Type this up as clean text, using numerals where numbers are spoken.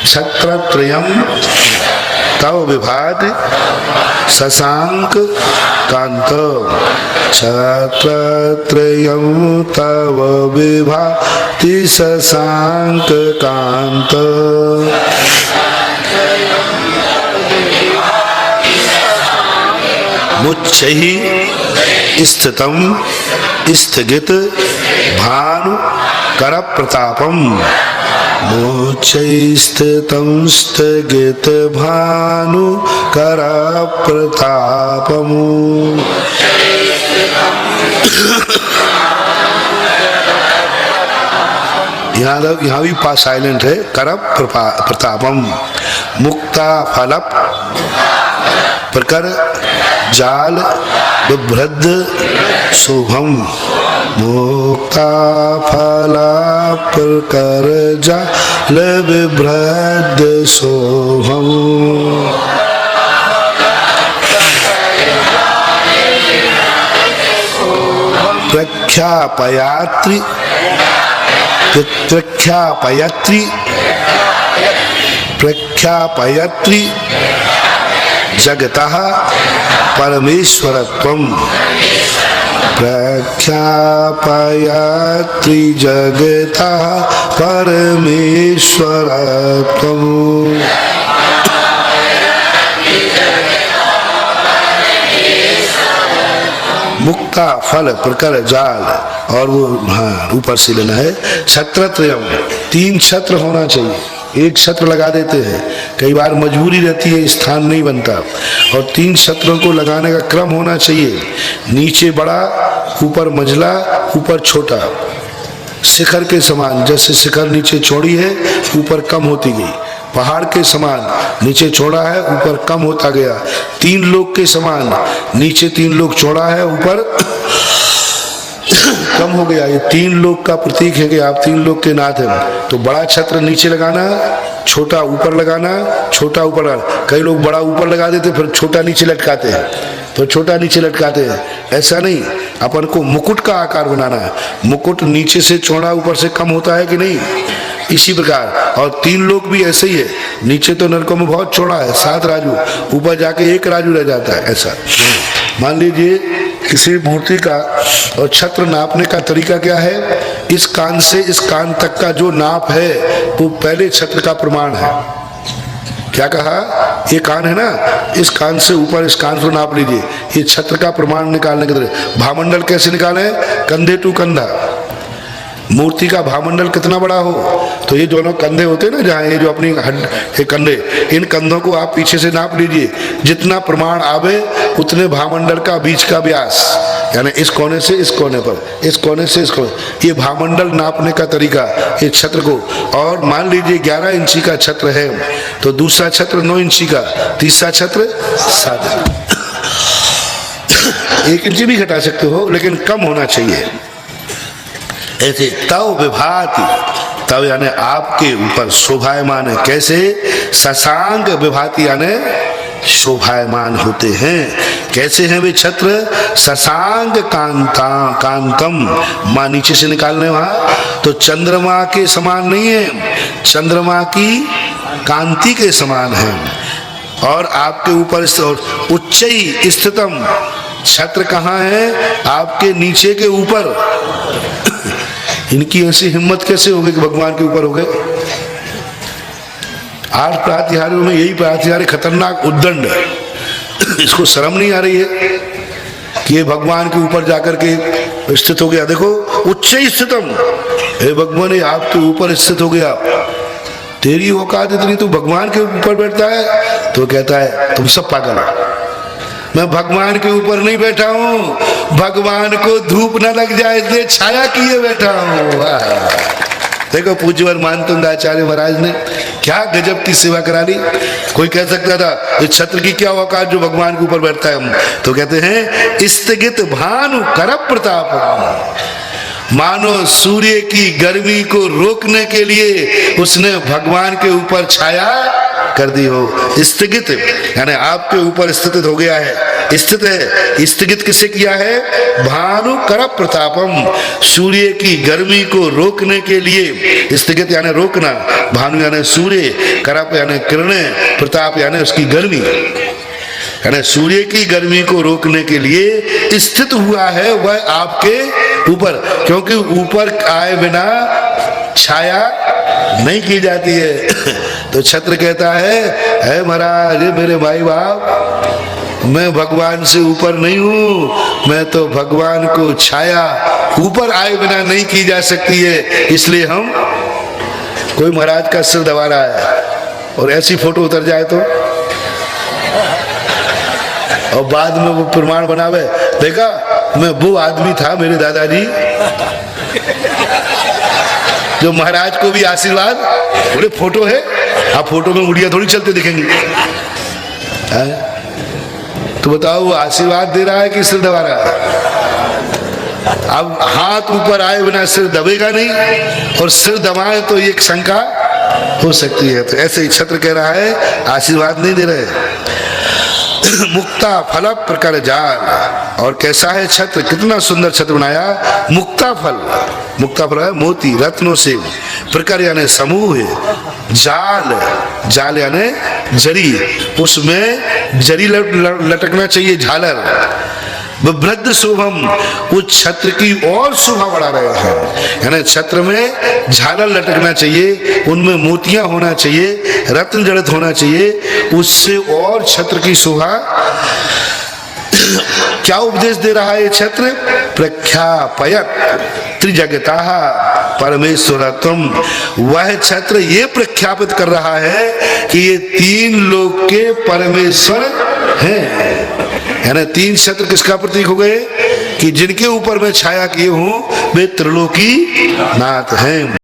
छत्रत्रयम् तव विभाति शशांक कांत। छत्रत्रयं तव विभाति शशांक कांत। मुच्चैहि स्थितं स्थगित भानु कर प्रतापम। मुच्चैहि स्थितं स्थगित भानु कर प्रतापम। यहाँ भी पास साइलेंट है। कर प्रतापम। मुक्ता फलप प्रकर जाल बिभ्रद शुभम। मुक्ता फला प्रकर जाल बिभ्रद शुभम। प्रख्यापयात्री प्रख्यापयत्री प्रख्यापयत्री जगतः परमेश्वरत्वम्। प्रख्यापयत्री जगतः परमेश्वरत्वम्। मुक्ता फल प्रकर जाल, और वो हाँ ऊपर से लेना है। छत्रत्रयम्, 3 छत्र होना चाहिए। एक छत्र लगा देते हैं, कई बार मजबूरी रहती है, स्थान नहीं बनता, और 3 छत्रों को लगाने का क्रम होना चाहिए। नीचे बड़ा, ऊपर मझला, ऊपर छोटा, शिखर के समान। जैसे शिखर नीचे चौड़ी है, ऊपर कम होती गई। पहाड़ के समान नीचे चौड़ा है, ऊपर कम होता गया। 3 लोक के समान नीचे 3 लोक चौड़ा है, ऊपर कम हो गया। ये 3 लोक का प्रतीक है कि आप 3 लोक के नाथ हैं। तो बड़ा छत्र नीचे लगाना, छोटा ऊपर लगाना, छोटा ऊपर लगाना। कई लोग बड़ा ऊपर लगा देते फिर छोटा नीचे लटकाते हैं, तो छोटा नीचे लटकाते हैं। ऐसा नहीं, अपन को मुकुट का आकार बनाना है। मुकुट नीचे से चौड़ा, ऊपर से कम होता है कि नहीं, इसी प्रकार। और 3 लोक भी ऐसे ही है। नीचे तो नरकों में बहुत चौड़ा है, 7 राजू, ऊपर जाके 1 राजू रह जाता है। ऐसा मान लीजिए किसी मूर्ति का और छत्र नापने का तरीका क्या है? इस कान से इस कान तक का जो नाप है वो पहले छत्र का प्रमाण है। क्या कहा? ये कान है ना, इस कान से ऊपर इस कान को नाप लीजिए, ये छत्र का प्रमाण निकालने के लिए। भामंडल कैसे निकाले? कंधे टू कंधा। मूर्ति का भामंडल कितना बड़ा हो, तो ये दोनों कंधे होते हैं ना, जहाँ ये जो अपनी ये कंधे, इन कंधों को आप पीछे से नाप लीजिए। जितना प्रमाण आवे उतने भामंडल का बीच का व्यास, यानी इस कोने से इस कोने पर, इस कोने से इस कोने, ये भामंडल नापने का तरीका ये छत्र को। और मान लीजिए 11 इंची का छत्र है, तो दूसरा छत्र 9 इंची का, तीसरा छत्र 7। 1 इंची भी घटा सकते हो, लेकिन कम होना चाहिए। ऐसे तव विभाति, तव यानी आपके ऊपर शोभायमान है। कैसे? शशांक विभाति यानी शोभायमान होते हैं। कैसे हैं वे छत्र? शशांक कांतम, माँ नीचे से निकालने वहां, तो चंद्रमा के समान नहीं है, चंद्रमा की कांति के समान है। और आपके ऊपर उच्चई स्थितम, छत्र कहाँ है? आपके नीचे के ऊपर। इनकी ऐसी हिम्मत कैसे होगी कि भगवान के ऊपर हो गए? 8 प्रातिहार्यों में यही प्रातिहार्य खतरनाक उद्दंड है। इसको शर्म नहीं आ रही है कि ये भगवान के ऊपर जाकर के स्थित हो गया। देखो, उच्च स्थितम, हे भगवान ये आपके ऊपर स्थित हो गया। तेरी औकात इतनी, तू भगवान के ऊपर बैठता है? तो कहता है तुम सब पागल हो, मैं भगवान के ऊपर नहीं बैठा हूँ, भगवान को धूप न लग जाए इसलिए छाया किए बैठा हूँ। देखो पूज्यवर मानतुंड आचार्य महाराज ने क्या गजब की सेवा करा ली। कोई कह सकता था इस छत्र की क्या औकात जो भगवान के ऊपर बैठता है हम, तो कहते हैं स्थगित भानु कर प्रताप, मानो सूर्य की गर्मी को रोकने के लिए उसने भगवान के ऊपर छाया कर दी हो। स्थगित यानी आपके ऊपर स्थित हो गया है। स्थित है। स्थगित किससे किया है? भानु कर प्रतापम, सूर्य की गर्मी को रोकने के लिए। स्थगित यानी रोकना, भानु यानी सूर्य, करप यानी किरणें, प्रताप यानी उसकी गर्मी, यानी सूर्य की गर्मी को रोकने के लिए स्थित हुआ है वह आपके ऊपर, क्योंकि ऊपर आए बिना छाया नहीं की जाती है। तो छत्र कहता है महाराज, मेरे भाई बाप, मैं भगवान से ऊपर नहीं हूं, मैं तो भगवान को छाया ऊपर आए बिना नहीं की जा सकती है। इसलिए हम, कोई महाराज का सिर दबा रहा है और ऐसी फोटो उतर जाए तो, और बाद में वो प्रमाण बनावे, देखा मैं वो आदमी था मेरे दादाजी जो महाराज को भी आशीर्वाद, बोले फोटो है, आप फोटो में उड़िया थोड़ी चलते दिखेंगे। तो बताओ वो आशीर्वाद दे रहा है कि सिर दबा रहा है? अब हाथ ऊपर आए बिना सिर दबेगा नहीं, और सिर दबाए तो एक शंका हो सकती है। तो ऐसे ही छत्र कह रहा है आशीर्वाद नहीं दे रहे। मुक्ता फल प्रकार जाल, और कैसा है छत्र, कितना सुंदर छत्र बनाया। मुक्ता फल, मुक्ता फल है मोती रत्नों से, प्रकार यानी समूह है, जाल, जाल यानी जरी, उसमें जरी लटकना चाहिए, झालर। वृद्ध शुभम, उस छत्र की और शोभा बढ़ा रहे हैं, यानी छत्र में झालर लटकना चाहिए, उनमें मोतियां होना चाहिए, रत्न जड़ित होना चाहिए, उससे और छत्र की शोभा। क्या उपदेश दे रहा है ये छत्र? प्रख्यापयत त्रिजगता परमेश्वर तुम, वह छत्र ये प्रख्यापित कर रहा है कि ये तीन लोक के परमेश्वर हैं। यानी तीन छत्र किसका प्रतीक हो गए? कि जिनके ऊपर मैं छाया किए हूं वे त्रिलोकी नाथ हैं।